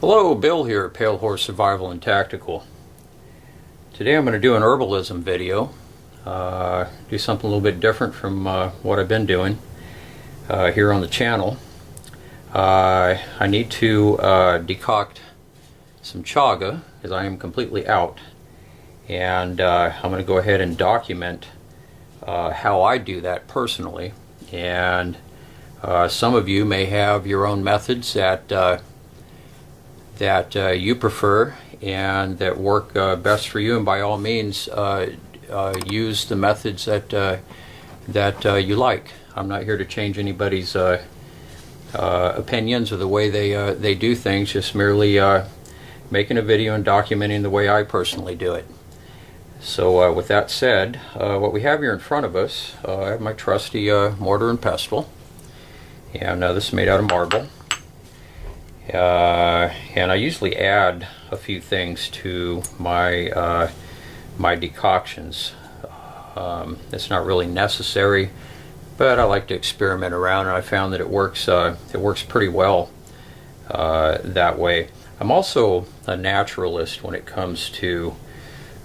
Hello, Bill here at Pale Horse Survival and Tactical. Today I'm going to do an herbalism video. Do something a little bit different from what I've been doing here on the channel. I need to decoct some chaga because I am completely out, and I'm going to go ahead and document how I do that personally. And some of you may have your own methods that you prefer and that work best for you, and by all means use the methods that you like. I'm not here to change anybody's opinions or the way they do things, just merely making a video and documenting the way I personally do it. So with that said, what we have here in front of us, I have my trusty mortar and pestle, and this is made out of marble. And I usually add a few things to my my decoctions. It's not really necessary, but I like to experiment around, and I found that it works pretty well that way. I'm also a naturalist when it comes to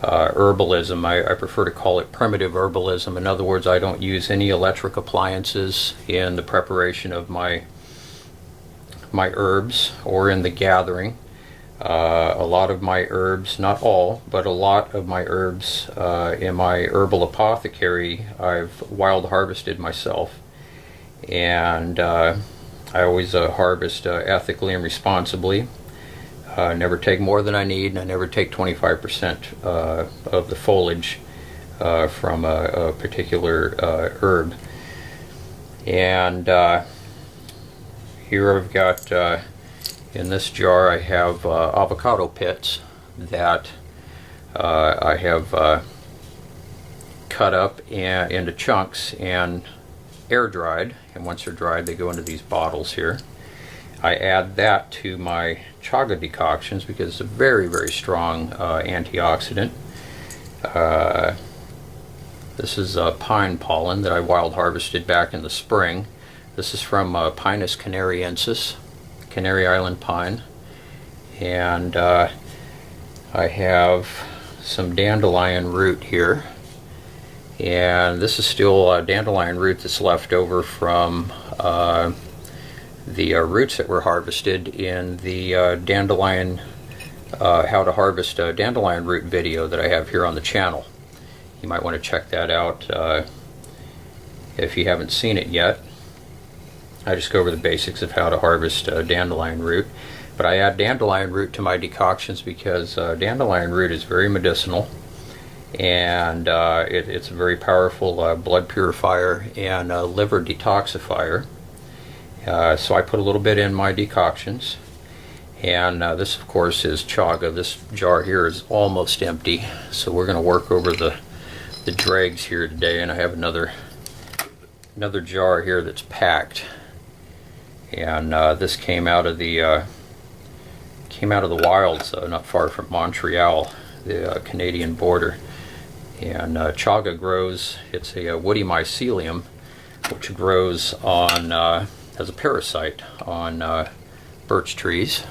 herbalism. I prefer to call it primitive herbalism. In other words, I don't use any electric appliances in the preparation of my herbs or in the gathering. A lot of my herbs, not all, but a lot of my herbs in my herbal apothecary I've wild harvested myself, and I always harvest ethically and responsibly. Never take more than I need, and I never take 25% of the foliage from a particular herb. And here I've got, in this jar I have avocado pits that I have cut up into chunks and air dried, and once they're dried they go into these bottles here. I add that to my chaga decoctions because it's a very, very strong antioxidant. This is pine pollen that I wild harvested back in the spring. This is from Pinus canariensis, Canary Island pine, and I have some dandelion root here, and this is still dandelion root that's left over from the roots that were harvested in the dandelion how to harvest a dandelion root video that I have here on the channel. You might want to check that out if you haven't seen it yet. I just go over the basics of how to harvest dandelion root, but I add dandelion root to my decoctions because dandelion root is very medicinal, and it's a very powerful blood purifier and liver detoxifier. So I put a little bit in my decoctions, and this of course is chaga. This jar here is almost empty, so we're going to work over the dregs here today, and I have another jar here that's packed. And this came out of the wilds, not far from Montreal, the Canadian border. And chaga grows. It's a woody mycelium, which grows on as a parasite on birch trees.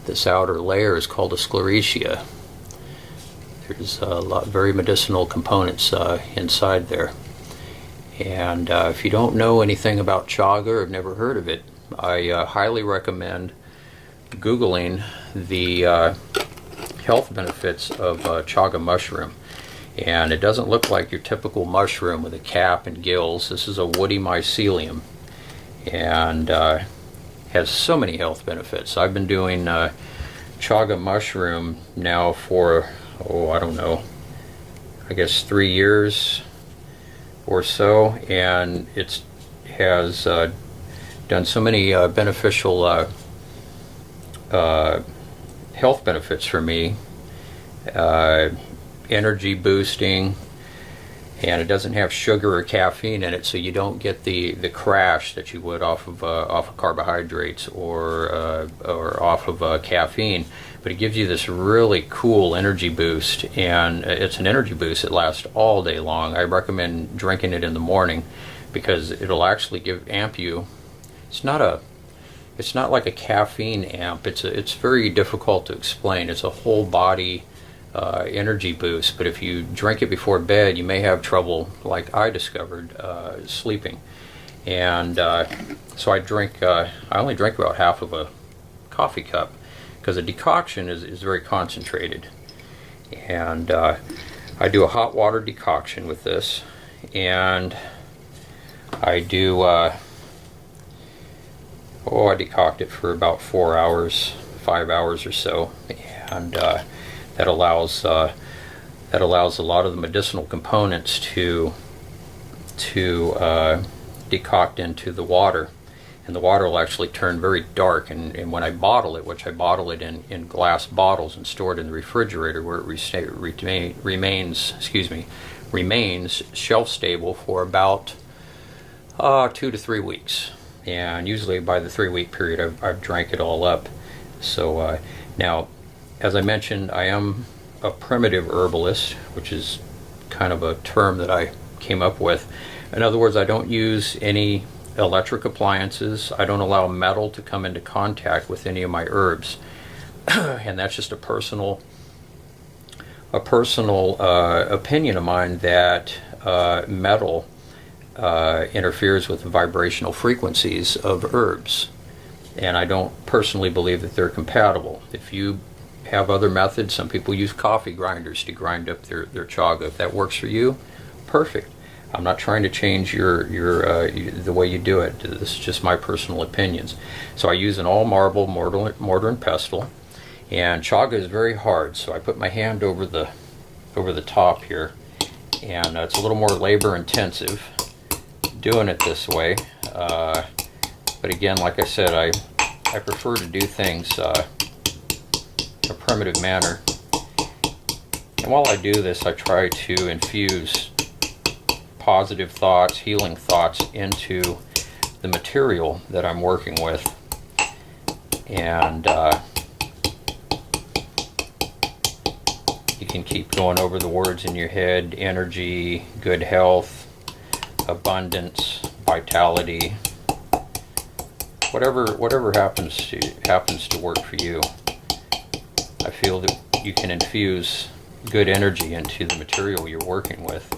This outer layer is called a sclerotia. There's a lot very medicinal components inside there. And if you don't know anything about chaga or have never heard of it, I highly recommend Googling the health benefits of chaga mushroom. And it doesn't look like your typical mushroom with a cap and gills. This is a woody mycelium, and has so many health benefits. I've been doing chaga mushroom now for, I don't know, I guess 3 years or so, and it has done so many beneficial health benefits for me. Energy boosting, and it doesn't have sugar or caffeine in it, so you don't get the crash that you would off of carbohydrates or off of caffeine. But it gives you this really cool energy boost, and it's an energy boost that lasts all day long. I recommend drinking it in the morning because it'll actually amp you. It's not a it's not like a caffeine amp. It's very difficult to explain. It's a whole body energy boost, but if you drink it before bed, you may have trouble, like I discovered, sleeping. And so I only drink about half of a coffee cup, because a decoction is very concentrated. And I do a hot water decoction with this, and I do I decoct it for about 4 hours, 5 hours or so, and that allows a lot of the medicinal components to decoct into the water, and the water will actually turn very dark. And when I bottle it, which I bottle it in glass bottles and store it in the refrigerator, where it remains shelf stable for about 2 to 3 weeks. And usually by the 3-week period, I've drank it all up. So now, as I mentioned, I am a primitive herbalist, which is kind of a term that I came up with. In other words, I don't use any electric appliances. I don't allow metal to come into contact with any of my herbs. And that's just a personal opinion of mine, that metal interferes with the vibrational frequencies of herbs, and I don't personally believe that they're compatible. If you have other methods, some people use coffee grinders to grind up their chaga. If that works for you, perfect. I'm not trying to change the way you do it. This is just my personal opinions. So I use an all marble mortar and pestle, and chaga is very hard, so I put my hand over the top here, and it's a little more labor intensive doing it this way, but again, like I said, I prefer to do things a primitive manner. And while I do this, I try to infuse positive thoughts, healing thoughts into the material that I'm working with. And you can keep going over the words in your head: energy, good health, abundance, vitality, whatever happens to work for you. I feel that you can infuse good energy into the material you're working with.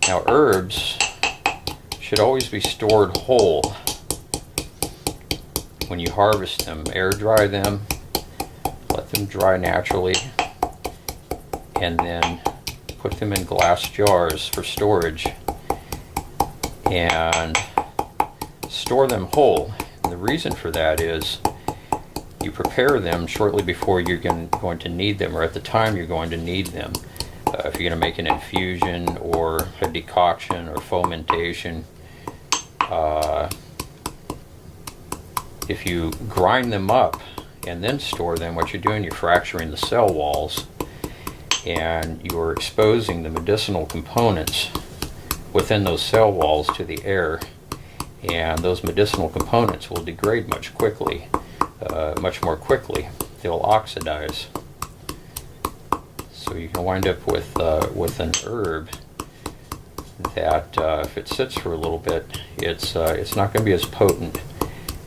Now, herbs should always be stored whole. When you harvest them, air dry them, let them dry naturally, and then put them in glass jars for storage, and store them whole. And the reason for that is you prepare them shortly before you're going to need them, or at the time you're going to need them. If you're going to make an infusion or a decoction or fomentation, if you grind them up and then store them, what you're doing, you're fracturing the cell walls, and you're exposing the medicinal components within those cell walls to the air, and those medicinal components will degrade much more quickly. They'll oxidize. So you can wind up with an herb that if it sits for a little bit, it's not going to be as potent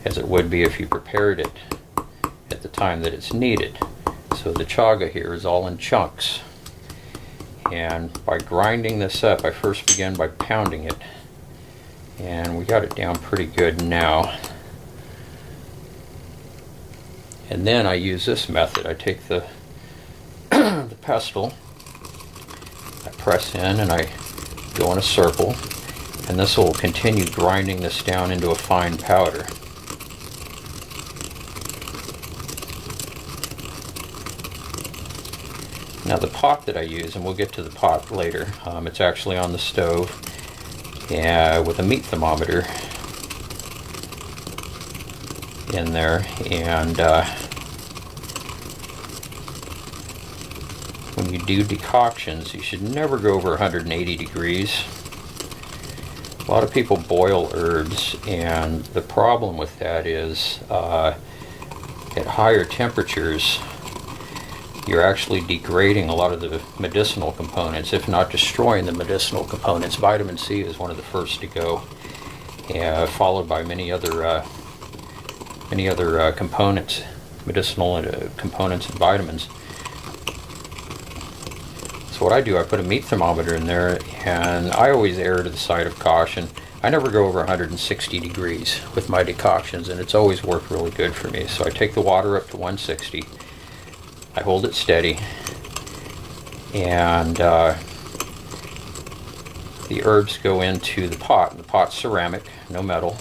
as it would be if you prepared it at the time that it's needed. So the chaga here is all in chunks, and by grinding this up, I first began by pounding it, and we got it down pretty good now. And then I use this method. I take the the pestle, I press in, and I go in a circle, and this will continue grinding this down into a fine powder. Now the pot that I use, and we'll get to the pot later, it's actually on the stove with a meat thermometer in there, and when you do decoctions, you should never go over 180 degrees. A lot of people boil herbs, and the problem with that is at higher temperatures, you're actually degrading a lot of the medicinal components, if not destroying the medicinal components. Vitamin C is one of the first to go, followed by many other components, medicinal components and vitamins. So what I do, I put a meat thermometer in there, and I always err to the side of caution. I never go over 160 degrees with my decoctions, and it's always worked really good for me. So I take the water up to 160, I hold it steady, and the herbs go into the pot. And the pot's ceramic, no metal.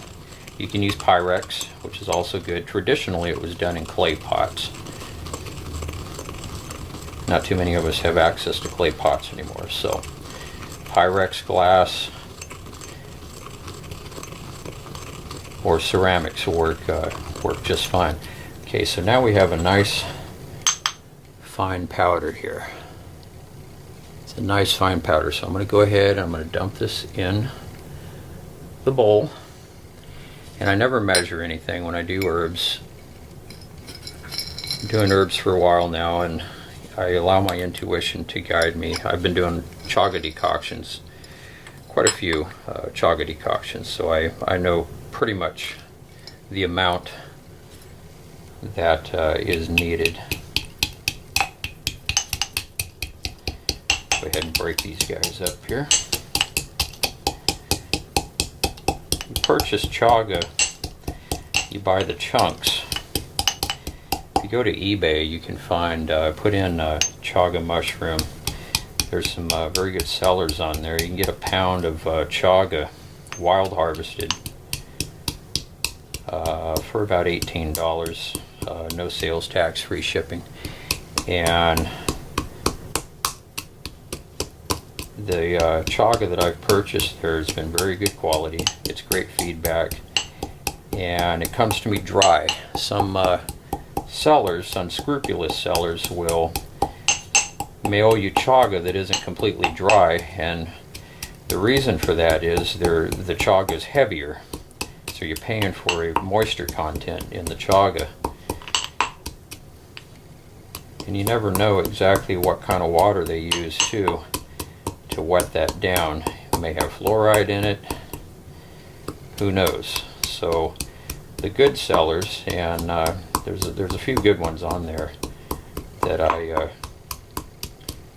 You can use Pyrex, which is also good. Traditionally, it was done in clay pots. Not too many of us have access to clay pots anymore, so Pyrex glass or ceramics will work just fine. Okay, so now we have a nice fine powder here. It's a nice fine powder, so I'm going to go ahead and I'm going to dump this in the bowl. And I never measure anything when I do herbs. I'm doing herbs for a while now, and I allow my intuition to guide me. I've been doing chaga decoctions, quite a few chaga decoctions, so I know pretty much the amount that is needed. Go ahead and break these guys up here. You purchase chaga, you buy the chunks. If you go to eBay, you can find, put in chaga mushroom. There's some very good sellers on there. You can get a pound of chaga, wild harvested, for about $18. No sales tax, free shipping. And the chaga that I've purchased there has been very good quality. It's great feedback, and it comes to me dry. Some sellers, unscrupulous sellers, will mail you chaga that isn't completely dry, and the reason for that is the chaga is heavier, so you're paying for a moisture content in the chaga, and you never know exactly what kind of water they use to wet that down. It may have fluoride in it, who knows. So the good sellers, and there's a few good ones on there that I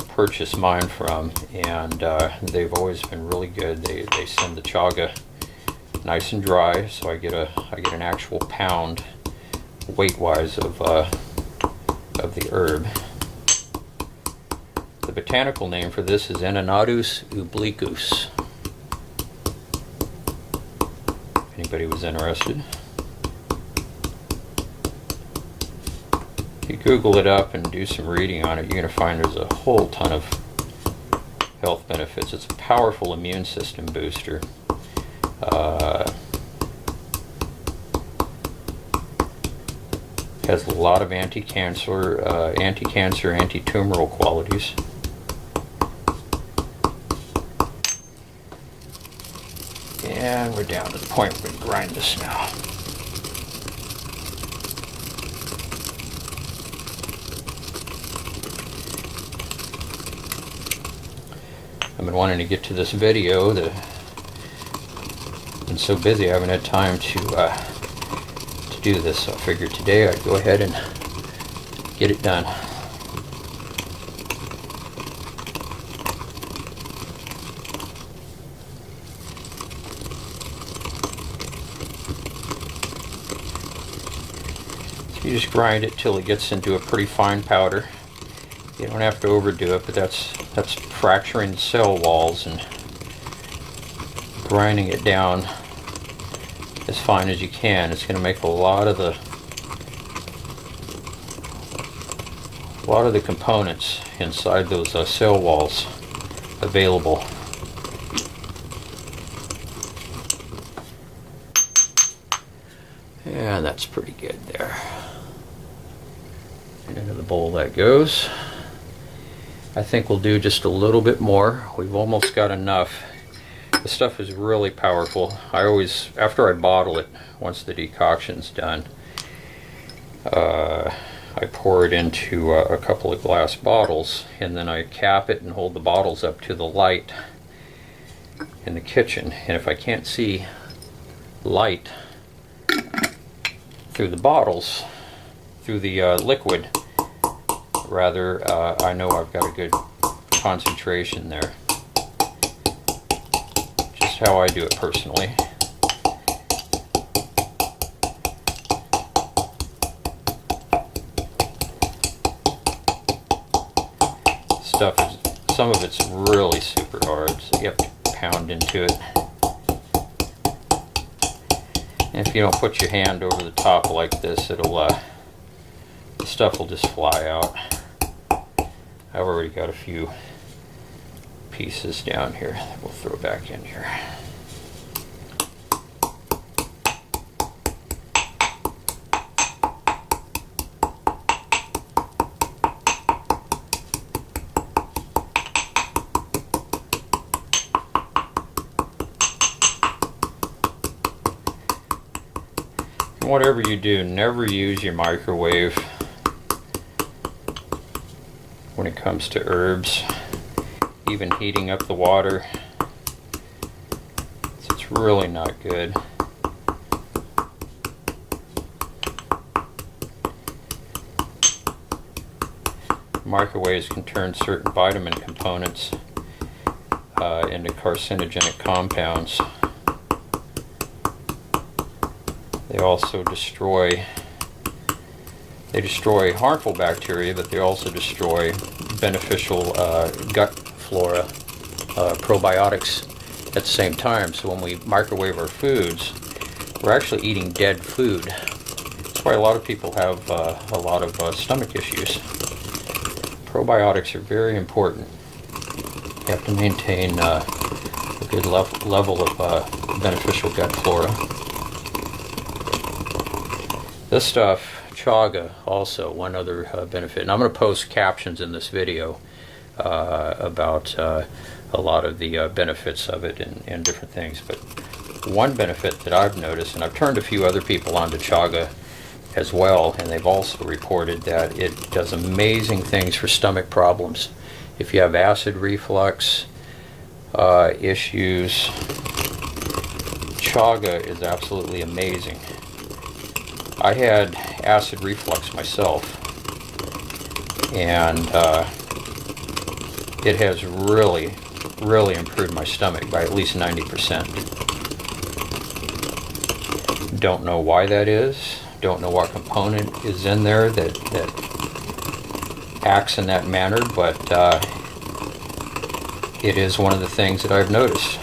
purchased mine from, and they've always been really good. They send the chaga nice and dry, so I get an actual pound weight-wise of the herb. The botanical name for this is Enonatus obliquus. If anybody was interested. If you Google it up and do some reading on it, you're going to find there's a whole ton of health benefits. It's a powerful immune system booster. Has a lot of anti-cancer, anti-tumoral qualities. And we're down to the point we're going to grind this now. I've been wanting to get to this video. I've been so busy I haven't had time to do this, so I figured today I'd go ahead and get it done. You just grind it till it gets into a pretty fine powder. You don't have to overdo it, but that's fracturing the cell walls and grinding it down as fine as you can. It's going to make a lot of the components inside those cell walls available. And that's pretty good there. And into the bowl that goes. I think we'll do just a little bit more. We've almost got enough. The stuff is really powerful. I always, after I bottle it, once the decoction's done, I pour it into a couple of glass bottles, and then I cap it and hold the bottles up to the light in the kitchen. And if I can't see light through the bottles, through the liquid. Rather, I know I've got a good concentration there. Just how I do it personally. Stuff is, some of it's really super hard, so you have to pound into it. And if you don't put your hand over the top like this, it'll the stuff will just fly out. I've already got a few pieces down here that we'll throw back in here. Whatever you do, never use your microwave when it comes to herbs. Even heating up the water, it's really not good. Microwaves can turn certain vitamin components into carcinogenic compounds. They also destroy harmful bacteria, but they also destroy beneficial gut flora, probiotics at the same time. So when we microwave our foods, we're actually eating dead food. That's why a lot of people have a lot of stomach issues. Probiotics are very important. You have to maintain a good level of beneficial gut flora. This stuff, Chaga, also one other benefit, and I'm going to post captions in this video about a lot of the benefits of it and different things. But one benefit that I've noticed, and I've turned a few other people onto Chaga as well, and they've also reported that it does amazing things for stomach problems. If you have acid reflux issues, Chaga is absolutely amazing. I had acid reflux myself, and it has really improved my stomach by at least 90%. Don't know why that is. Don't know what component is in there that acts in that manner, but it is one of the things that I've noticed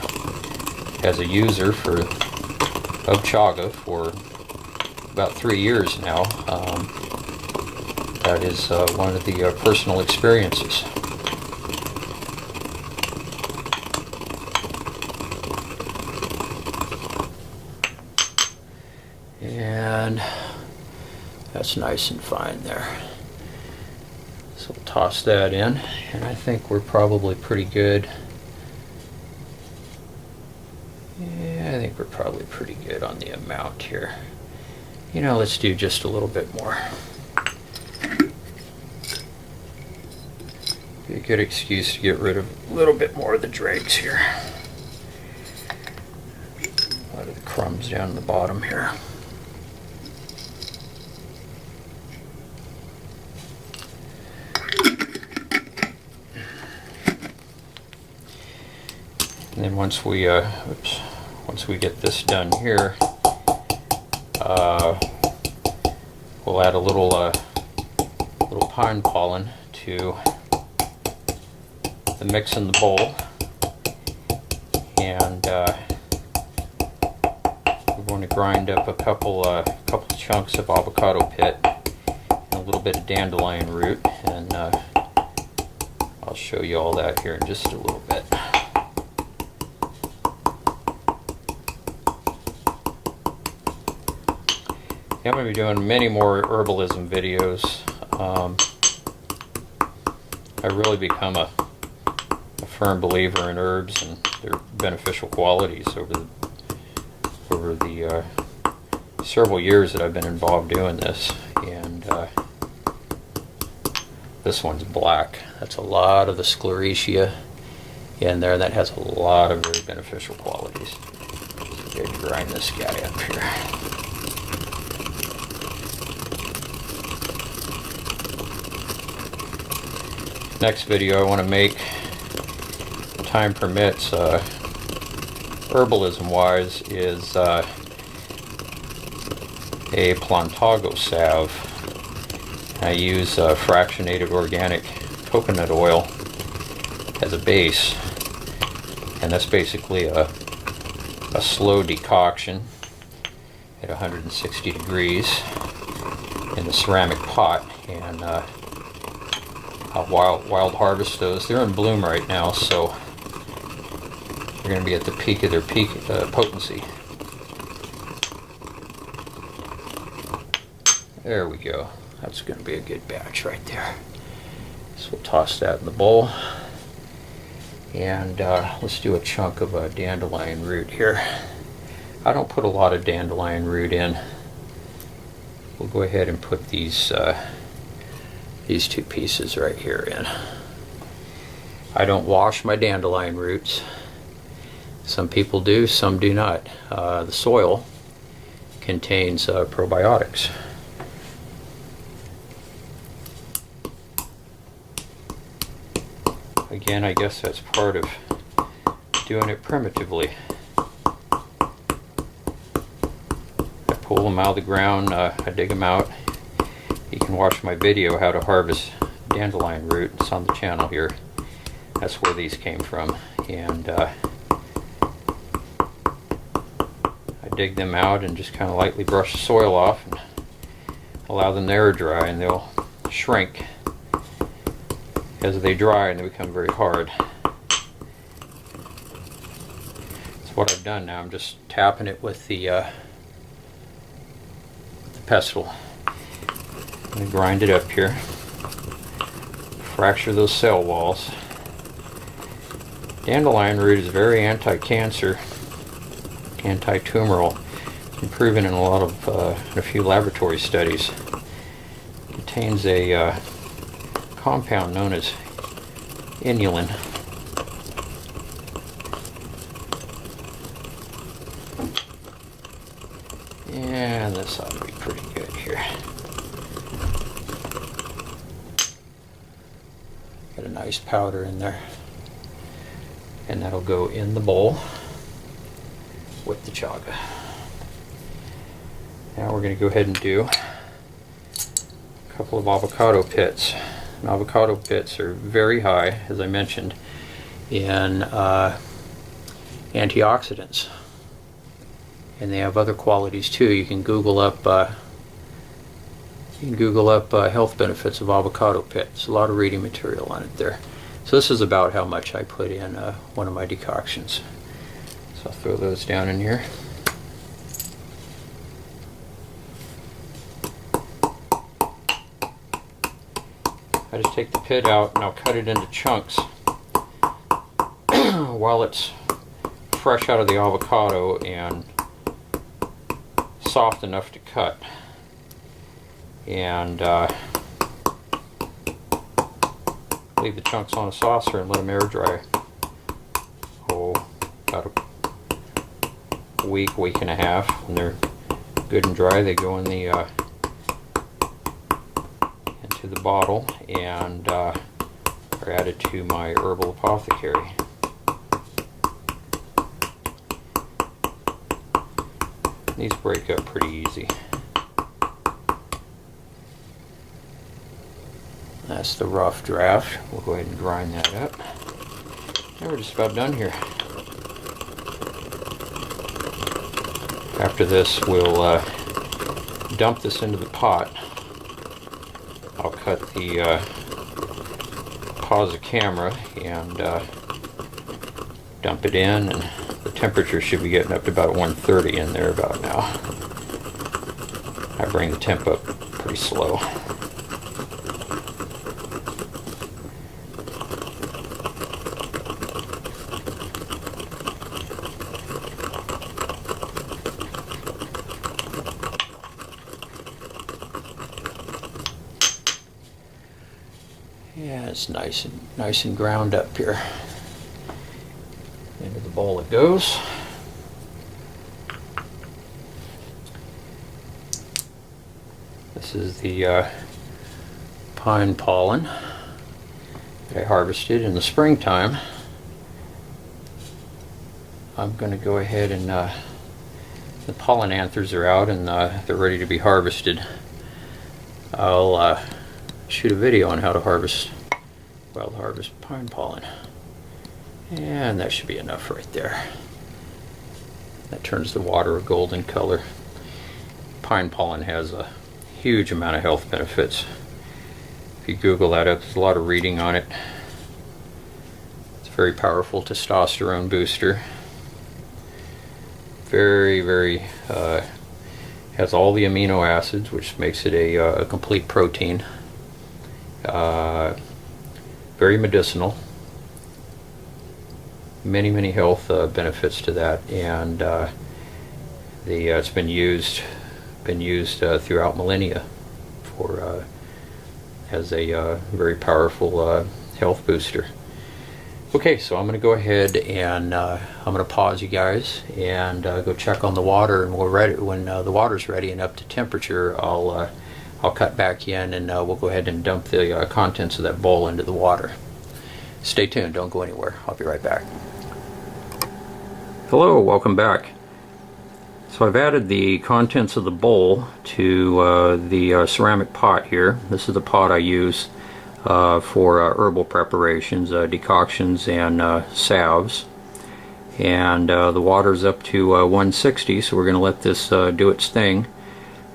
as a user of Chaga for about 3 years now. That is one of the personal experiences. And that's nice and fine there. So we'll toss that in, and I think we're probably pretty good. Yeah, I think we're probably pretty good on the amount here. You know, let's do just a little bit more. Be a good excuse to get rid of a little bit more of the dregs here. A lot of the crumbs down in the bottom here. And then once we get this done here, we'll add a little pine pollen to the mix in the bowl, and we're going to grind up a couple chunks of avocado pit and a little bit of dandelion root, and I'll show you all that here in just a little bit. I'm going to be doing many more herbalism videos. I've really become a firm believer in herbs and their beneficial qualities over the several years that I've been involved doing this. And this one's black. That's a lot of the sclerotia in there. That has a lot of very beneficial qualities. Good, grind this guy up here. Next video I want to make, if time permits, herbalism wise, is a Plantago salve. I use fractionated organic coconut oil as a base, and that's basically a slow decoction at 160 degrees in the ceramic pot, and I'll wild harvest those. They're in bloom right now, so they're going to be at the peak of their potency. There we go. That's going to be a good batch right there. So we'll toss that in the bowl. And let's do a chunk of a dandelion root here. I don't put a lot of dandelion root in. We'll go ahead and put these two pieces right here in. I don't wash my dandelion roots. Some people do, some do not. The soil contains probiotics. Again, I guess that's part of doing it primitively. I pull them out of the ground, I dig them out. You can watch my video how to harvest dandelion root. It's on the channel here. That's where these came from. And I dig them out and just kind of lightly brush the soil off and allow them to air dry, and they'll shrink as they dry and they become very hard. That's what I've done now. I'm just tapping it with the pestle. I'm going to grind it up here. Fracture those cell walls. Dandelion root is very anti-cancer, anti-tumoral. It's been proven in a few laboratory studies. It contains a compound known as inulin. And this ought to be pretty good here. Got a nice powder in there. And that'll go in the bowl with the chaga. Now we're going to go ahead and do a couple of avocado pits. And avocado pits are very high, as I mentioned, in antioxidants. And they have other qualities too. You can Google up health benefits of avocado pits. A lot of reading material on it there. So this is about how much I put in one of my decoctions. So I'll throw those down in here. I just take the pit out and I'll cut it into chunks while it's fresh out of the avocado and soft enough to cut. And leave the chunks on a saucer and let them air dry. About a week and a half. When they're good and dry, they go in the into the bottle and are added to my herbal apothecary. These break up pretty easy. That's the rough draft. We'll go ahead and grind that up. And we're just about done here. After this, we'll dump this into the pot. I'll cut the pause the camera and dump it in, and the temperature should be getting up to about 130 in there about now. I bring the temp up pretty slow. Yeah, it's nice and ground up here. Into the bowl it goes. This is the pine pollen that I harvested in the springtime. I'm going to go ahead and the pollen anthers are out and they're ready to be harvested. I'll shoot a video on how to wild harvest pine pollen. And that should be enough right there. That turns the water a golden color. Pine pollen has a huge amount of health benefits. If you Google that up, there's a lot of reading on it. It's a very powerful testosterone booster. Very, has all the amino acids, which makes it a complete protein. Very medicinal. Many health benefits to that, and it's been used throughout millennia for as a very powerful health booster. Okay, so I'm going to go ahead and I'm going to pause you guys and go check on the water, and when the water's ready and up to temperature, I'll cut back in and we'll go ahead and dump the contents of that bowl into the water. Stay tuned, don't go anywhere. I'll be right back. Hello, welcome back. So I've added the contents of the bowl to the ceramic pot here. This is the pot I use for herbal preparations, decoctions, and salves. And the water's up to 160, so we're going to let this do its thing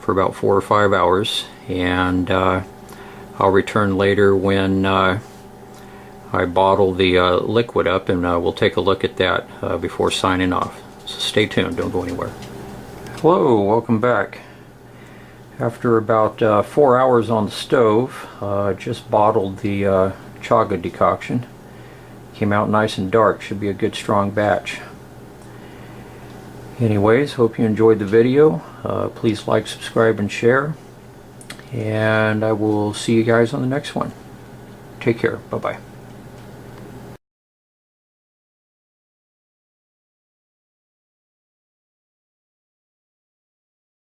for about 4 or 5 hours. And I'll return later when I bottle the liquid up, and we'll take a look at that before signing off. So stay tuned, don't go anywhere. Hello, welcome back. After about 4 hours on the stove, just bottled the Chaga decoction. Came out nice and dark, should be a good strong batch. Anyways, hope you enjoyed the video. Please like, subscribe, and share. And I will see you guys on the next one. Take care, bye-bye.